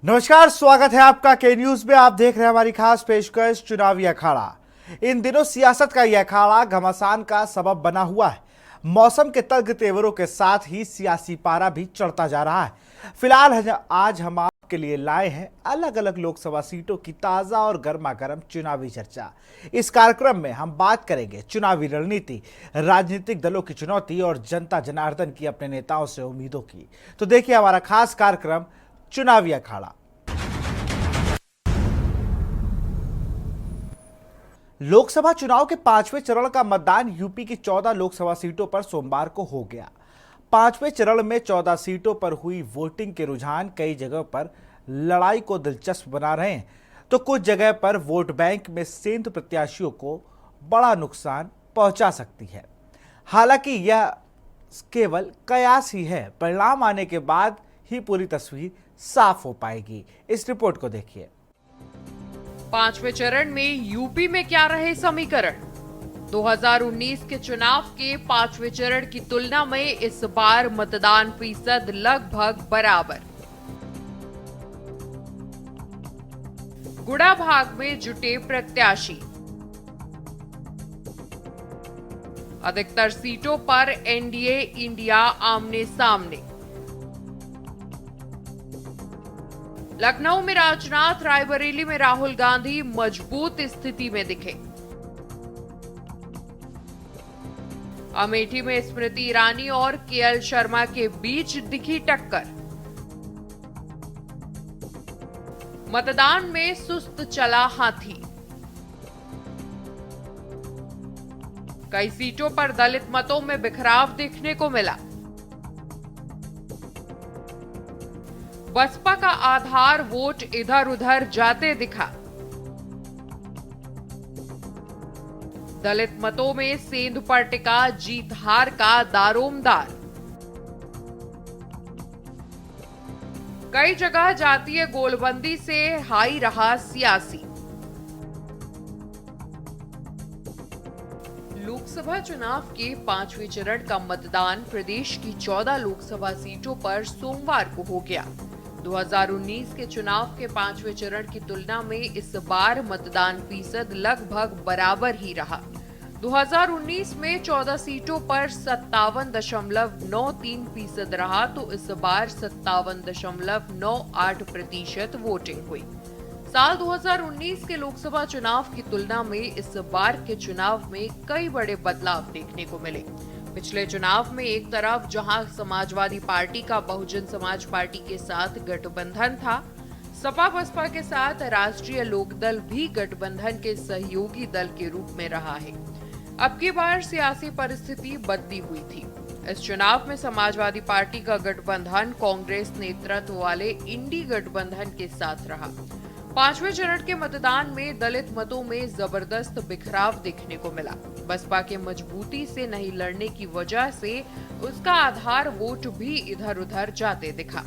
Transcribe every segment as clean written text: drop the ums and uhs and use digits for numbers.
नमस्कार, स्वागत है आपका के न्यूज में। आप देख रहे हैं हमारी खास पेशकश चुनावी अखाड़ा। इन दिनों सियासत का यह अखाड़ा घमासान का सबब बना हुआ है। मौसम के तल्ख तेवरों के साथ ही सियासी पारा भी चढ़ता जा रहा है। फिलहाल आज हम आपके लिए लाए हैं अलग अलग लोकसभा सीटों की ताजा और गर्मा गर्म चुनावी चर्चा। इस कार्यक्रम में हम बात करेंगे चुनावी रणनीति, राजनीतिक दलों की चुनौती और जनता जनार्दन की अपने नेताओं से उम्मीदों की। तो देखिए हमारा खास कार्यक्रम चुनावी अखाड़ा। लोकसभा चुनाव के 5वें चरण का मतदान यूपी की 14 लोकसभा सीटों पर सोमवार को हो गया। 5वें चरण में 14 सीटों पर हुई वोटिंग के रुझान कई जगह पर लड़ाई को दिलचस्प बना रहे हैं, तो कुछ जगह पर वोट बैंक में सेंध प्रत्याशियों को बड़ा नुकसान पहुंचा सकती है। हालांकि यह केवल कयास ही है, परिणाम आने के बाद ही पूरी तस्वीर साफ हो पाएगी। इस रिपोर्ट को देखिए। 5वें चरण में यूपी में क्या रहे समीकरण। 2019 के चुनाव के 5वें चरण की तुलना में इस बार मतदान फीसद लगभग बराबर। गुड़ा भाग में जुटे प्रत्याशी, अधिकतर सीटों पर एनडीए इंडिया आमने सामने। लखनऊ में राजनाथ, रायबरेली में राहुल गांधी मजबूत स्थिति में दिखे। अमेठी में स्मृति ईरानी और केएल शर्मा के बीच दिखी टक्कर। मतदान में सुस्त चला हाथी। कई सीटों पर दलित मतों में बिखराव देखने को मिला। बसपा का आधार वोट इधर उधर जाते दिखा। दलित मतों में सेंध पर टिका जीत हार का दारोमदार। कई जगह जातीय गोलबंदी से हाई रहा सियासी। लोकसभा चुनाव के 5वें चरण का मतदान प्रदेश की 14 लोकसभा सीटों पर सोमवार को हो गया। 2019 के चुनाव के 5वें चरण की तुलना में इस बार मतदान फीसद लगभग बराबर ही रहा। 2019 में 14 सीटों पर 57.93% रहा, तो इस बार 57.98% वोटिंग हुई। साल 2019 के लोकसभा चुनाव की तुलना में इस बार के चुनाव में कई बड़े बदलाव देखने को मिले। पिछले चुनाव में एक तरफ जहां समाजवादी पार्टी का बहुजन समाज पार्टी के साथ गठबंधन था, सपा बसपा के साथ राष्ट्रीय लोकदल भी गठबंधन के सहयोगी दल के रूप में रहा है। अब की बार सियासी परिस्थिति बदली हुई थी। इस चुनाव में समाजवादी पार्टी का गठबंधन कांग्रेस नेतृत्व वाले इंडी गठबंधन के साथ रहा। 5वें चरण के मतदान में दलित मतों में जबरदस्त बिखराव देखने को मिला। बसपा के मजबूती से नहीं लड़ने की वजह से उसका आधार वोट भी इधर उधर जाते दिखा।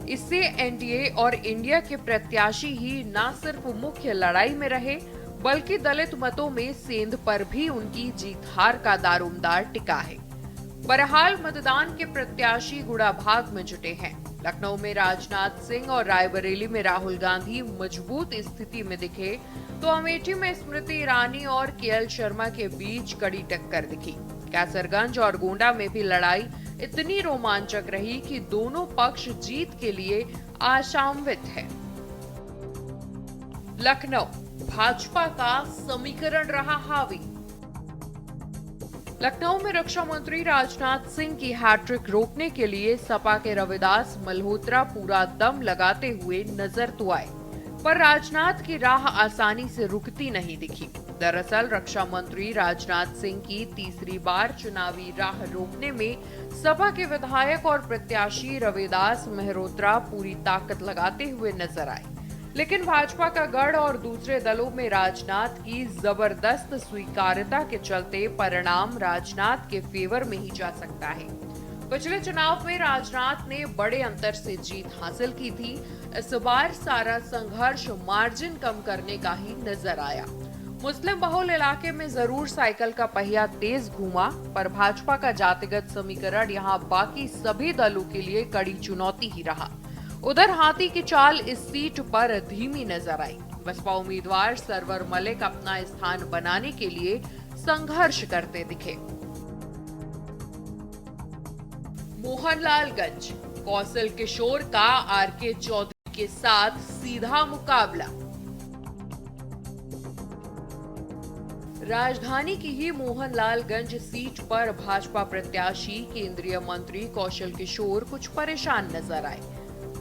इससे एनडीए और इंडिया के प्रत्याशी ही न सिर्फ मुख्य लड़ाई में रहे, बल्कि दलित मतों में सेंध पर भी उनकी जीत हार का दारोमदार टिका है। बहरहाल मतदान के प्रत्याशी गुड़ा भाग में जुटे हैं। लखनऊ में राजनाथ सिंह और रायबरेली में राहुल गांधी मजबूत स्थिति में दिखे, तो अमेठी में स्मृति ईरानी और केएल शर्मा के बीच कड़ी टक्कर दिखी। कैसरगंज और गोंडा में भी लड़ाई इतनी रोमांचक रही कि दोनों पक्ष जीत के लिए आशान्वित है। लखनऊ भाजपा का समीकरण रहा हावी। लखनऊ में रक्षा मंत्री राजनाथ सिंह की हैट्रिक रोकने के लिए सपा के रविदास मल्होत्रा पूरा दम लगाते हुए नजर तो आए, पर राजनाथ की राह आसानी से रुकती नहीं दिखी। दरअसल रक्षा मंत्री राजनाथ सिंह की तीसरी बार चुनावी राह रोकने में सपा के विधायक और प्रत्याशी रविदास मल्होत्रा पूरी ताकत लगाते हुए नजर आए, लेकिन भाजपा का गढ़ और दूसरे दलों में राजनाथ की जबरदस्त स्वीकार्यता के चलते परिणाम राजनाथ के फेवर में ही जा सकता है। पिछले चुनाव में राजनाथ ने बड़े अंतर से जीत हासिल की थी। इस बार सारा संघर्ष मार्जिन कम करने का ही नजर आया। मुस्लिम बहुल इलाके में जरूर साइकिल का पहिया तेज घूमा, पर भाजपा का जातिगत समीकरण यहां बाकी सभी दलों के लिए कड़ी चुनौती ही रहा। उधर हाथी की चाल इस सीट पर धीमी नजर आई। बसपा उम्मीदवार सरवर मलिक अपना स्थान बनाने के लिए संघर्ष करते दिखे। मोहनलालगंज, कौशल किशोर का आरके चौधरी के साथ सीधा मुकाबला। राजधानी की ही मोहनलालगंज सीट पर भाजपा प्रत्याशी केंद्रीय मंत्री कौशल किशोर कुछ परेशान नजर आए।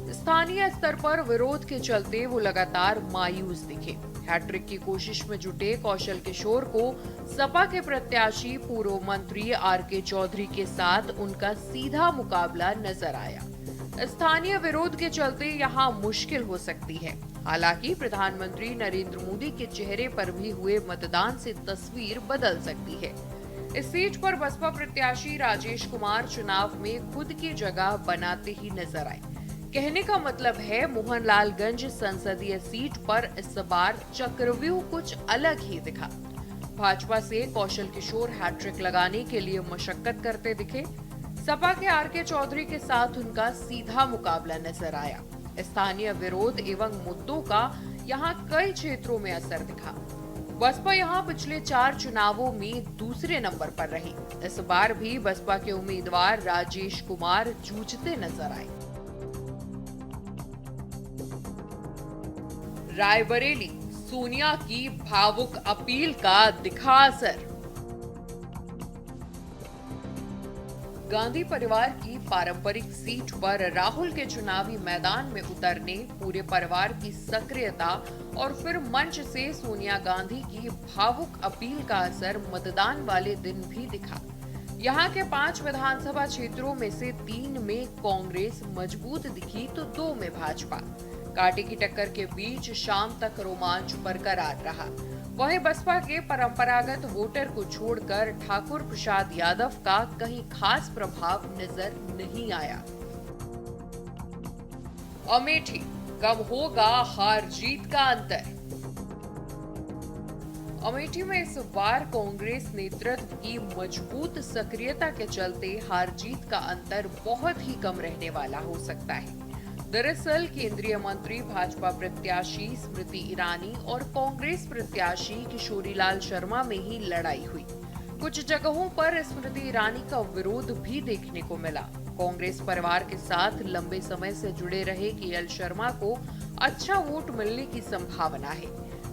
स्थानीय स्तर पर विरोध के चलते वो लगातार मायूस दिखे। हैट्रिक की कोशिश में जुटे कौशल किशोर को सपा के प्रत्याशी पूर्व मंत्री आरके चौधरी के साथ उनका सीधा मुकाबला नजर आया। स्थानीय विरोध के चलते यहां मुश्किल हो सकती है। हालांकि प्रधानमंत्री नरेंद्र मोदी के चेहरे पर भी हुए मतदान से तस्वीर बदल सकती है। इस सीट पर बसपा प्रत्याशी राजेश कुमार चुनाव में खुद की जगह बनाते ही नजर आए। कहने का मतलब है मोहनलालगंज संसदीय सीट पर इस बार चक्रव्यूह कुछ अलग ही दिखा। भाजपा से कौशल किशोर हैट्रिक लगाने के लिए मशक्कत करते दिखे। सपा के आरके चौधरी के साथ उनका सीधा मुकाबला नजर आया। स्थानीय विरोध एवं मुद्दों का यहां कई क्षेत्रों में असर दिखा। बसपा यहां पिछले 4 चुनावों में दूसरे नंबर पर रही। इस बार भी बसपा के उम्मीदवार राजेश कुमार जूझते नजर आए। रायबरेली, सोनिया की भावुक अपील का दिखा असर। गांधी परिवार की पारंपरिक सीट पर राहुल के चुनावी मैदान में उतरने, पूरे परिवार की सक्रियता और फिर मंच से सोनिया गांधी की भावुक अपील का असर मतदान वाले दिन भी दिखा। यहां के 5 विधानसभा क्षेत्रों में से 3 में कांग्रेस मजबूत दिखी तो 2 में भाजपा। कांटे की टक्कर के बीच शाम तक रोमांच बरकरार रहा। वहीं बसपा के परंपरागत वोटर को छोड़कर ठाकुर प्रसाद यादव का कहीं खास प्रभाव नजर नहीं आया। अमेठी, कब होगा हार जीत का अंतर। अमेठी में इस बार कांग्रेस नेतृत्व की मजबूत सक्रियता के चलते हार जीत का अंतर बहुत ही कम रहने वाला हो सकता है। दरअसल केंद्रीय मंत्री भाजपा प्रत्याशी स्मृति ईरानी और कांग्रेस प्रत्याशी किशोरीलाल शर्मा में ही लड़ाई हुई। कुछ जगहों पर स्मृति ईरानी का विरोध भी देखने को मिला। कांग्रेस परिवार के साथ लंबे समय से जुड़े रहे केएल शर्मा को अच्छा वोट मिलने की संभावना है।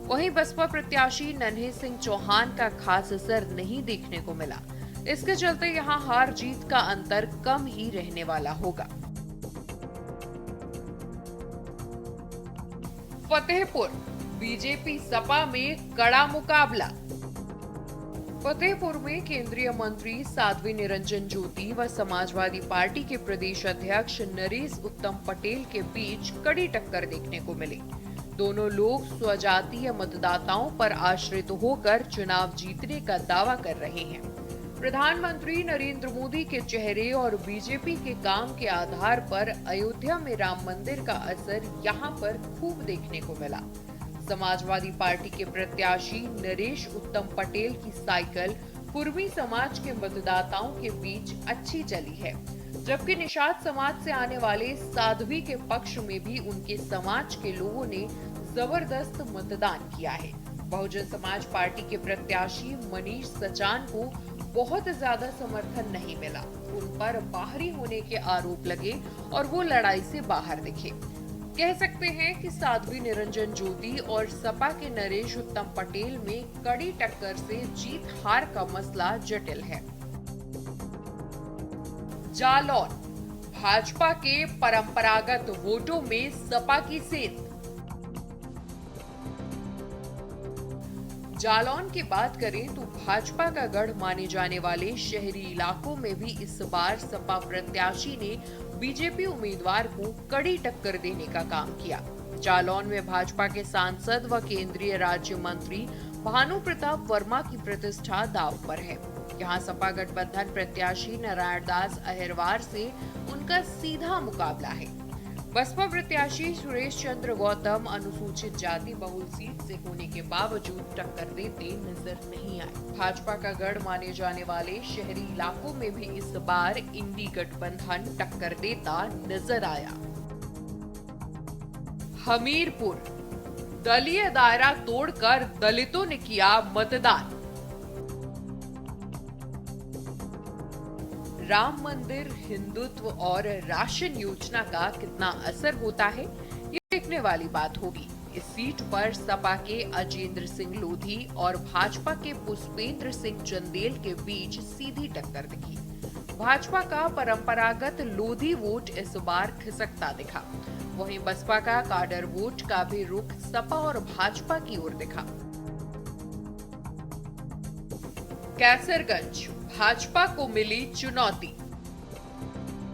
वहीं बसपा प्रत्याशी नन्हे सिंह चौहान का खास असर नहीं देखने को मिला। इसके चलते यहां हार जीत का अंतर कम ही रहने वाला होगा। फतेहपुर, बीजेपी सपा में कड़ा मुकाबला। फतेहपुर में केंद्रीय मंत्री साध्वी निरंजन ज्योति व समाजवादी पार्टी के प्रदेश अध्यक्ष नरेश उत्तम पटेल के बीच कड़ी टक्कर देखने को मिली। दोनों लोग स्वजातीय मतदाताओं पर आश्रित होकर चुनाव जीतने का दावा कर रहे हैं। प्रधानमंत्री नरेंद्र मोदी के चेहरे और बीजेपी के काम के आधार पर अयोध्या में राम मंदिर का असर यहां पर खूब देखने को मिला। समाजवादी पार्टी के प्रत्याशी नरेश उत्तम पटेल की साइकिल कुर्मी समाज के मतदाताओं के बीच अच्छी चली है, जबकि निषाद समाज से आने वाले साध्वी के पक्ष में भी उनके समाज के लोगों ने जबरदस्त मतदान किया है। बहुजन समाज पार्टी के प्रत्याशी मनीष सचान को बहुत ज्यादा समर्थन नहीं मिला। उन पर बाहरी होने के आरोप लगे और वो लड़ाई से बाहर दिखे। कह सकते हैं कि साध्वी निरंजन ज्योति और सपा के नरेश उत्तम पटेल में कड़ी टक्कर से जीत हार का मसला जटिल है। जालौन, भाजपा के परंपरागत वोटों में सपा की सेंध। जालौन की बात करें तो भाजपा का गढ़ माने जाने वाले शहरी इलाकों में भी इस बार सपा प्रत्याशी ने बीजेपी उम्मीदवार को कड़ी टक्कर देने का काम किया। जालौन में भाजपा के सांसद व केंद्रीय राज्य मंत्री भानु प्रताप वर्मा की प्रतिष्ठा दांव पर है। यहाँ सपा गठबंधन प्रत्याशी नारायण दास अहिरवार से उनका सीधा मुकाबला है। बसपा प्रत्याशी सुरेश चंद्र गौतम अनुसूचित जाति बहुल सीट से होने के बावजूद टक्कर देते नजर नहीं आए। भाजपा का गढ़ माने जाने वाले शहरी इलाकों में भी इस बार इंडी गठबंधन टक्कर देता नजर आया। 2019 के लोकसभा चुनाव में कांग्रेस ने बीजेपी को 13 सीटों पर हराया। 13 में से 8 सीटों पर भाजपा ने जीत हासिल की। 2 सीटों पर कांग्रेस ने जीत हासिल की। 2 सीटों पर भाजपा ने जीत हासिल की। नजर आया। हमीरपुर, दलीय दायरा तोड़कर दलितों ने किया मतदान। राम मंदिर, हिंदुत्व और राशन योजना का कितना असर होता है, ये देखने वाली बात होगी। इस सीट पर सपा के अजेंद्र सिंह लोधी और भाजपा के पुष्पेंद्र सिंह चंदेल के बीच सीधी टक्कर दिखी। भाजपा का परंपरागत लोधी वोट इस बार खिसकता दिखा, वहीं बसपा का काडर वोट का भी रुख सपा और भाजपा की ओर दिखा। कैसरगंज, भाजपा को मिली चुनौती।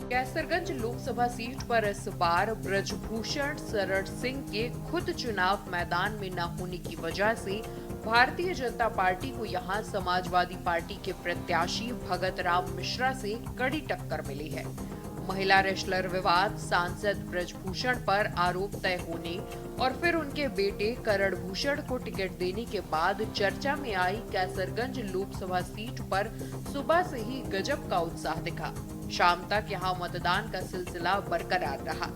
कैसरगंज लोकसभा सीट पर इस बार ब्रजभूषण शरण सिंह के खुद चुनाव मैदान में न होने की वजह से भारतीय जनता पार्टी को यहां समाजवादी पार्टी के प्रत्याशी भगत राम मिश्रा से कड़ी टक्कर मिली है। महिला रेसलर विवाद, सांसद ब्रजभूषण पर आरोप तय होने और फिर उनके बेटे करण भूषण को टिकट देने के बाद चर्चा में आई कैसरगंज लोकसभा सीट पर सुबह से ही गजब का उत्साह दिखा। शाम तक यहां मतदान का सिलसिला बरकरार रहा।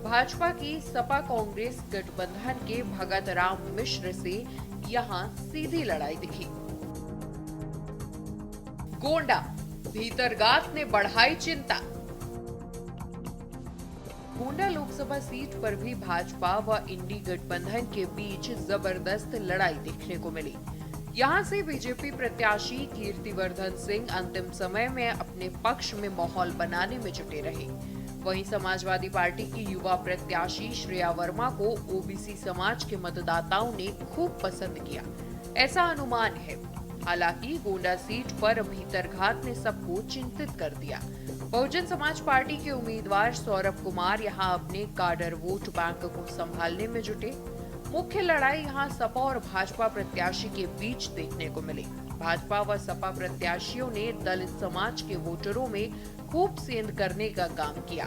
भाजपा की सपा कांग्रेस गठबंधन के भगत राम मिश्र से यहां सीधी लड़ाई दिखी। गोंडा, भीतरघात ने बढ़ाई चिंता। गोंडा लोकसभा सीट पर भी भाजपा व इंडी गठबंधन के बीच जबरदस्त लड़ाई देखने को मिली। यहां से बीजेपी प्रत्याशी कीर्तिवर्धन सिंह अंतिम समय में अपने पक्ष में माहौल बनाने में जुटे रहे। वहीं समाजवादी पार्टी की युवा प्रत्याशी श्रेया वर्मा को ओबीसी समाज के मतदाताओं ने खूब पसंद किया, ऐसा अनुमान है। हालांकि गोंडा सीट पर भीतरघात ने सबको चिंतित कर दिया। बहुजन समाज पार्टी के उम्मीदवार सौरभ कुमार यहां अपने काडर वोट बैंक को संभालने में जुटे। मुख्य लड़ाई यहां सपा और भाजपा प्रत्याशी के बीच देखने को मिली। भाजपा व सपा प्रत्याशियों ने दलित समाज के वोटरों में खूब सेंध करने का काम किया।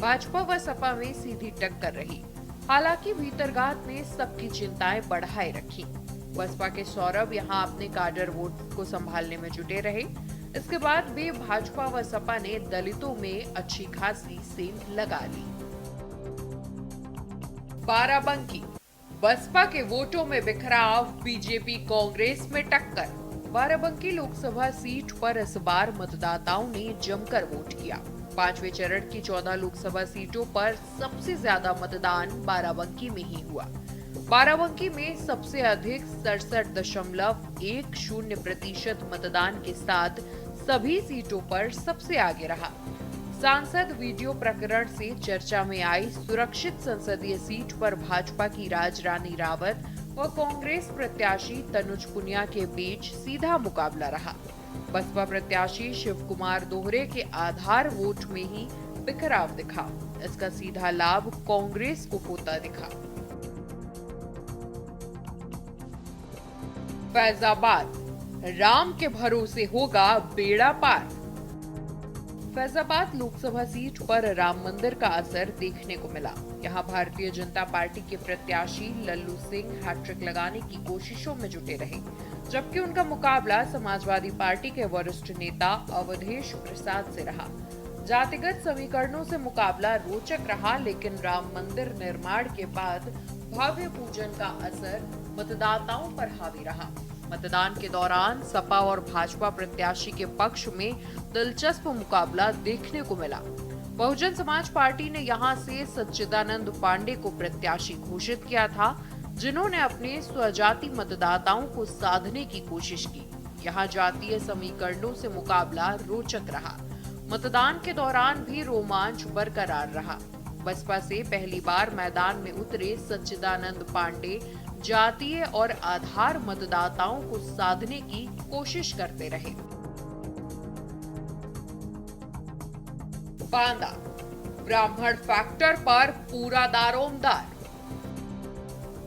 भाजपा व सपा में सीधी टक्कर रही। हालांकि भीतरघात ने सबकी चिंताएं बढ़ाए रखी। बसपा के सौरभ यहां अपने काडर वोट को संभालने में जुटे रहे। इसके बाद भी भाजपा व सपा ने दलितों में अच्छी खासी सेंध लगा ली। बाराबंकी, बसपा के वोटों में बिखराव, बीजेपी कांग्रेस में टक्कर। बाराबंकी लोकसभा सीट पर इस बार मतदाताओं ने जमकर वोट किया। 5वें चरण की 14 लोकसभा सीटों पर सबसे ज्यादा मतदान बाराबंकी में ही हुआ। बाराबंकी में सबसे अधिक 67.10% मतदान के साथ सभी सीटों पर सबसे आगे रहा। सांसद वीडियो प्रकरण से चर्चा में आई सुरक्षित संसदीय सीट पर भाजपा की राजरानी रावत व कांग्रेस प्रत्याशी तनुज पुनिया के बीच सीधा मुकाबला रहा। बसपा प्रत्याशी शिव कुमार दोहरे के आधार वोट में ही बिखराव दिखा। इसका सीधा लाभ कांग्रेस को होता दिखा। फैजाबाद, राम के भरोसे होगा बेड़ा पार। फैजाबाद लोकसभा सीट पर राम मंदिर का असर देखने को मिला। यहां भारतीय जनता पार्टी के प्रत्याशी लल्लू सिंह हैट्रिक लगाने की कोशिशों में जुटे रहे, जबकि उनका मुकाबला समाजवादी पार्टी के वरिष्ठ नेता अवधेश प्रसाद से रहा। जातिगत समीकरणों से मुकाबला रोचक रहा, लेकिन राम मंदिर निर्माण के बाद भव्य पूजन का असर मतदाताओं पर हावी रहा। मतदान के दौरान सपा और भाजपा प्रत्याशी के पक्ष में दिलचस्प मुकाबला देखने को मिला। बहुजन समाज पार्टी ने यहां से सच्चिदानंद पांडे को प्रत्याशी घोषित किया था, जिन्होंने अपने स्वजाति मतदाताओं को साधने की कोशिश की। यहां जातीय समीकरणों से मुकाबला रोचक रहा। मतदान के दौरान भी रोमांच बरकरार रहा। बसपा से पहली बार मैदान में उतरे सच्चिदानंद पांडे जातीय और आधार मतदाताओं को साधने की कोशिश करते रहे। बांदा, ब्राह्मण फैक्टर पर पूरा दारोमदार।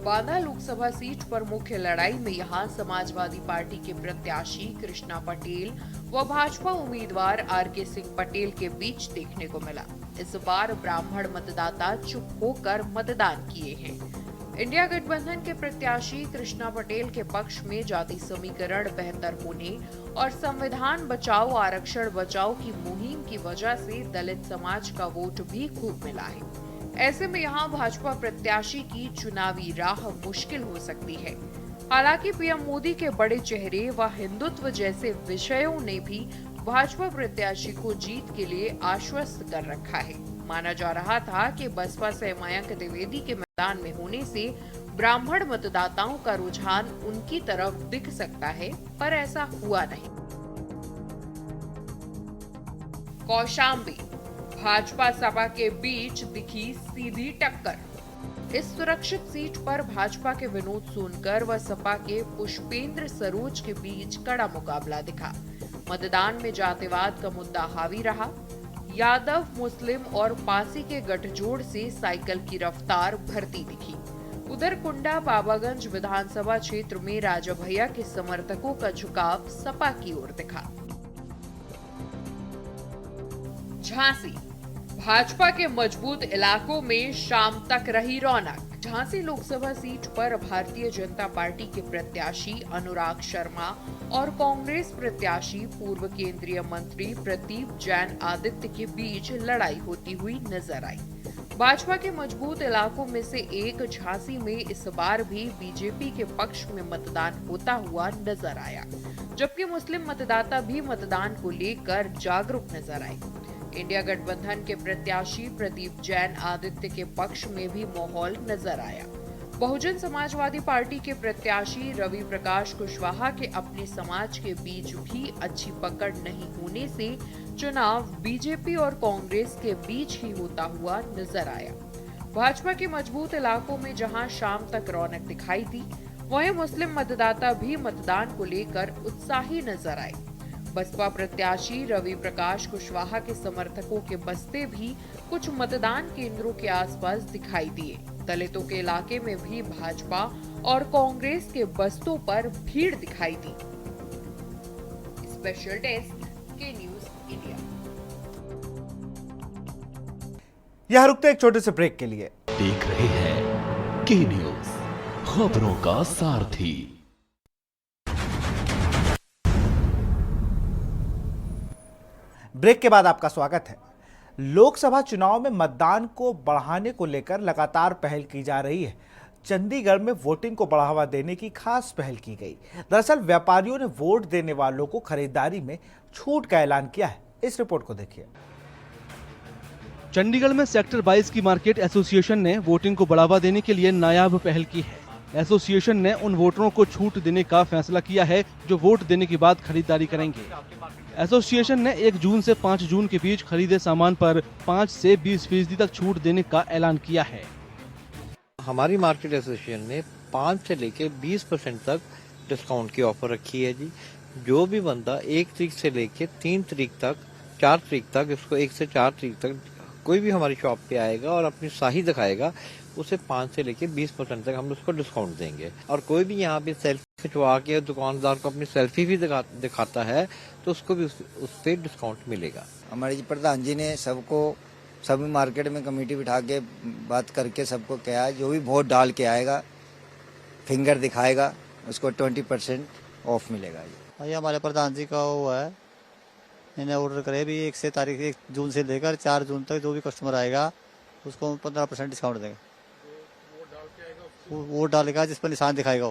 बांदा लोकसभा सीट पर मुख्य लड़ाई में यहां समाजवादी पार्टी के प्रत्याशी कृष्णा पटेल व भाजपा उम्मीदवार आरके सिंह पटेल के बीच देखने को मिला। इस बार ब्राह्मण मतदाता चुप होकर मतदान किए हैं। इंडिया गठबंधन के प्रत्याशी कृष्णा पटेल के पक्ष में जाति समीकरण बेहतर होने और संविधान बचाओ आरक्षण बचाओ की मुहिम की वजह से दलित समाज का वोट भी खूब मिला है। ऐसे में यहां भाजपा प्रत्याशी की चुनावी राह मुश्किल हो सकती है। हालांकि पीएम मोदी के बड़े चेहरे व हिंदुत्व जैसे विषयों ने भी भाजपा प्रत्याशी को जीत के लिए आश्वस्त कर रखा है। माना जा रहा था कि बसपा से मयंक द्विवेदी के मैदान में होने से ब्राह्मण मतदाताओं का रुझान उनकी तरफ दिख सकता है, पर ऐसा हुआ नहीं। कौशाम्बी, भाजपा सपा के बीच दिखी सीधी टक्कर। इस सुरक्षित सीट पर भाजपा के विनोद सोनकर व सपा के पुष्पेंद्र सरोज के बीच कड़ा मुकाबला दिखा। मतदान में जातिवाद का मुद्दा हावी रहा। यादव, मुस्लिम और पासी के गठजोड़ से साइकिल की रफ्तार भरती दिखी। उधर कुंडा बाबागंज विधानसभा क्षेत्र में राजा भैया के समर्थकों का झुकाव सपा की ओर दिखा। झांसी, भाजपा के मजबूत इलाकों में शाम तक रही रौनक। झांसी लोकसभा सीट पर भारतीय जनता पार्टी के प्रत्याशी अनुराग शर्मा और कांग्रेस प्रत्याशी पूर्व केंद्रीय मंत्री प्रदीप जैन आदित्य के बीच लड़ाई होती हुई नजर आई। भाजपा के मजबूत इलाकों में से एक झांसी में इस बार भी बीजेपी के पक्ष में मतदान होता हुआ नजर आया, जबकि मुस्लिम मतदाता भी मतदान को लेकर जागरूक नजर आए। इंडिया गठबंधन के प्रत्याशी प्रदीप जैन आदित्य के पक्ष में भी माहौल नजर आया। बहुजन समाजवादी पार्टी के प्रत्याशी रवि प्रकाश कुशवाहा के अपने समाज के बीच भी अच्छी पकड़ नहीं होने से चुनाव बीजेपी और कांग्रेस के बीच ही होता हुआ नजर आया। भाजपा के मजबूत इलाकों में जहां शाम तक रौनक दिखाई दी, वहीं मुस्लिम मतदाता भी मतदान को लेकर उत्साही नजर आए। बसपा प्रत्याशी रवि प्रकाश कुशवाहा के समर्थकों के बस्ते भी कुछ मतदान केंद्रों के आसपास दिखाई दिए। दलितों के इलाके में भी भाजपा और कांग्रेस के बस्तों पर भीड़ दिखाई दी। स्पेशल डेस्क के न्यूज इंडिया। यह रुकते एक छोटे से ब्रेक के लिए। देख रहे हैं के न्यूज, खबरों का सारथी। ब्रेक के बाद आपका स्वागत है। लोकसभा चुनाव में मतदान को बढ़ाने को लेकर लगातार पहल की जा रही है। चंडीगढ़ में वोटिंग को बढ़ावा देने की खास पहल की गई। दरअसल व्यापारियों ने वोट देने वालों को खरीदारी में छूट का ऐलान किया है। इस रिपोर्ट को देखिए। चंडीगढ़ में सेक्टर 22 की मार्केट एसोसिएशन ने वोटिंग को बढ़ावा देने के लिए नायाब पहल की है। एसोसिएशन ने उन वोटरों को छूट देने का फैसला किया है जो वोट देने के बाद खरीदारी करेंगे। एसोसिएशन ने 1 जून से 5 जून के बीच खरीदे सामान पर 5 से 20% तक छूट देने का ऐलान किया है। हमारी मार्केट एसोसिएशन ने 5 से लेके 20% तक डिस्काउंट की ऑफर रखी है जी। जो भी बंदा 1 तारीख से लेके 3 तारीख तक, 4 तारीख तक, इसको 1 से 4 तारीख तक कोई भी हमारी शॉप पे आएगा और अपनी शाही दिखाएगा, उसे 5 से लेके 20% तक हम उसको डिस्काउंट देंगे। और कोई भी यहाँ पे सेल्फी खिंचवा के दुकानदार को अपनी सेल्फी भी दिखाता है तो उसको भी उस पे डिस्काउंट मिलेगा। हमारे जी प्रधान जी ने सबको सभी मार्केट में कमेटी बिठा के बात करके सबको कहा है, जो भी वोट डाल के आएगा, फिंगर दिखाएगा, उसको 20% ऑफ मिलेगा। ये हमारे प्रधान जी का वो है, इन्हें ऑर्डर करे भी 1 जून से लेकर 4 जून तक जो भी कस्टमर आएगा उसको 15% डिस्काउंट देगा। वो डालेगा जिस पर निशान दिखाएगा,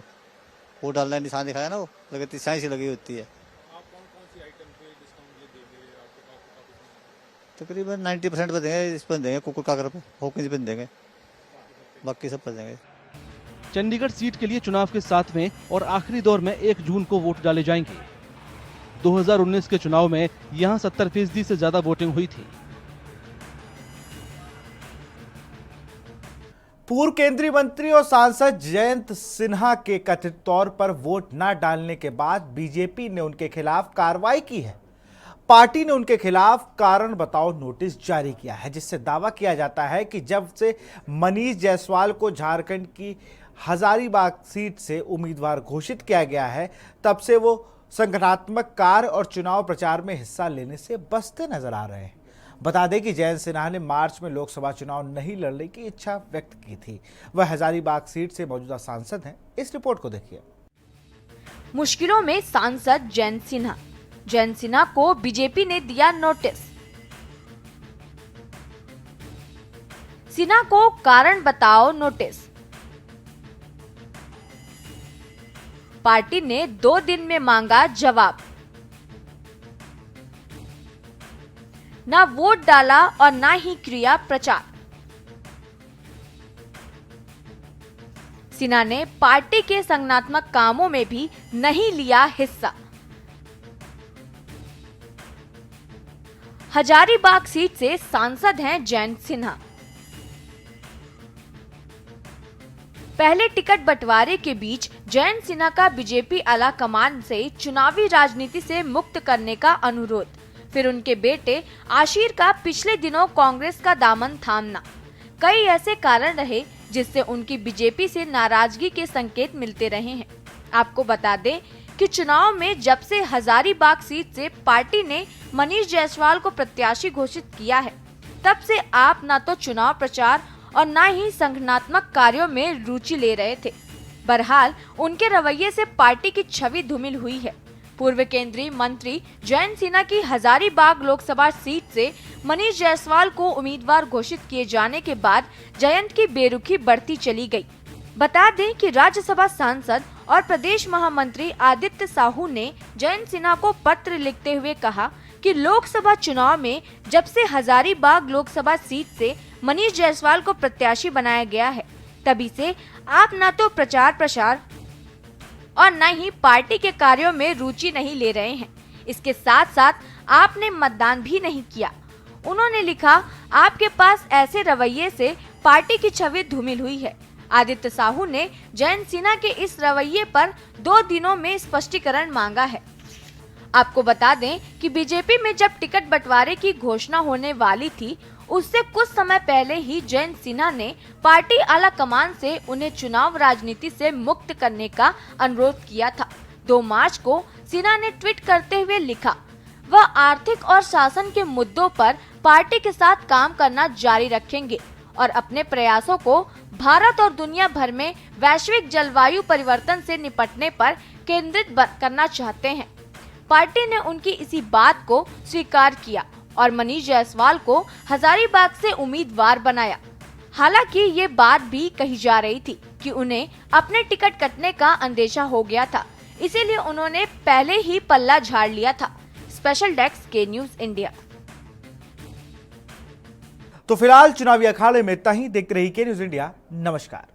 वो डालना निशान दिखाया ना, वो लगती साइंस लगी होती है। आप कौन सी आइटम पे डिस्काउंट ये देंगे? आपको तकरीबन 90% पे देंगे, इस पर देंगे, कुकुर काकर पे, हॉकिंस पे देंगे, बाकी सब पर देंगे। चंडीगढ़ सीट के लिए चुनाव के 7वें और आखिरी दौर में 1 जून को वोट डाले जाएंगे। 2019 के चुनाव में यहां 70% से ज्यादा वोटिंग हुई थी। पूर्व केंद्रीय मंत्री और सांसद जयंत सिन्हा के कथित तौर पर वोट न डालने के बाद बीजेपी ने उनके खिलाफ कार्रवाई की है। पार्टी ने उनके खिलाफ कारण बताओ नोटिस जारी किया है, जिससे दावा किया जाता है कि जब से मनीष जायसवाल को झारखंड की हजारीबाग सीट से उम्मीदवार घोषित किया गया है, तब से वो संगठनात्मक कार्य और चुनाव प्रचार में हिस्सा लेने से बचते नजर आ रहे हैं। बता दें कि जयंत सिन्हा ने मार्च में लोकसभा चुनाव नहीं लड़ने की इच्छा व्यक्त की थी। वह हजारीबाग सीट से मौजूदा सांसद हैं। इस रिपोर्ट को देखिए। मुश्किलों में सांसद जयंत सिन्हा को बीजेपी ने दिया नोटिस। सिन्हा को कारण बताओ नोटिस। पार्टी ने 2 दिन में मांगा जवाब। ना वोट डाला और ना ही किया प्रचार। सिन्हा ने पार्टी के संगठनात्मक कामों में भी नहीं लिया हिस्सा। हजारीबाग सीट से सांसद हैं जयंत सिन्हा। पहले टिकट बंटवारे के बीच जयंत सिन्हा का बीजेपी आला कमान से चुनावी राजनीति से मुक्त करने का अनुरोध, फिर उनके बेटे आशीर का पिछले दिनों कांग्रेस का दामन थामना, कई ऐसे कारण रहे जिससे उनकी बीजेपी से नाराजगी के संकेत मिलते रहे हैं। आपको बता दें कि चुनाव में जब से हजारीबाग सीट से पार्टी ने मनीष जायसवाल को प्रत्याशी घोषित किया है, तब से आप न तो चुनाव प्रचार और न ही संगठनात्मक कार्यों में रुचि ले रहे थे। बहरहाल उनके रवैये से पार्टी की छवि धूमिल हुई है। पूर्व केंद्रीय मंत्री जयंत सिन्हा की हजारीबाग लोकसभा सीट से मनीष जायसवाल को उम्मीदवार घोषित किए जाने के बाद जयंत की बेरुखी बढ़ती चली गई। बता दें कि राज्यसभा सांसद और प्रदेश महामंत्री आदित्य साहू ने जयंत सिन्हा को पत्र लिखते हुए कहा कि लोकसभा चुनाव में जब से हजारीबाग लोकसभा सीट से मनीष जायसवाल को प्रत्याशी बनाया गया है, तभी से आप न तो प्रचार प्रसार और न ही पार्टी के कार्यों में रुचि नहीं ले रहे हैं। इसके साथ साथ आपने मतदान भी नहीं किया। उन्होंने लिखा, आपके पास ऐसे रवैये से पार्टी की छवि धूमिल हुई है। आदित्य साहू ने जयंत सिन्हा के इस रवैये पर 2 दिनों में स्पष्टीकरण मांगा है। आपको बता दें कि बीजेपी में जब टिकट बंटवारे की घोषणा होने वाली थी, उससे कुछ समय पहले ही जयंत सिन्हा ने पार्टी आला कमान से उन्हें चुनाव राजनीति से मुक्त करने का अनुरोध किया था। 2 मार्च को सिन्हा ने ट्वीट करते हुए लिखा, वह आर्थिक और शासन के मुद्दों पर पार्टी के साथ काम करना जारी रखेंगे और अपने प्रयासों को भारत और दुनिया भर में वैश्विक जलवायु परिवर्तन से निपटने पर केंद्रित करना चाहते हैं। पार्टी ने उनकी इसी बात को स्वीकार किया और मनीष जायसवाल को हजारीबाग से उम्मीदवार बनाया। हालांकि ये बात भी कही जा रही थी कि उन्हें अपने टिकट कटने का अंदेशा हो गया था, इसीलिए उन्होंने पहले ही पल्ला झाड़ लिया था। स्पेशल डेस्क के न्यूज इंडिया। तो फिलहाल चुनावी अखाड़े में इतना ही। देखते रहिए के न्यूज इंडिया। नमस्कार।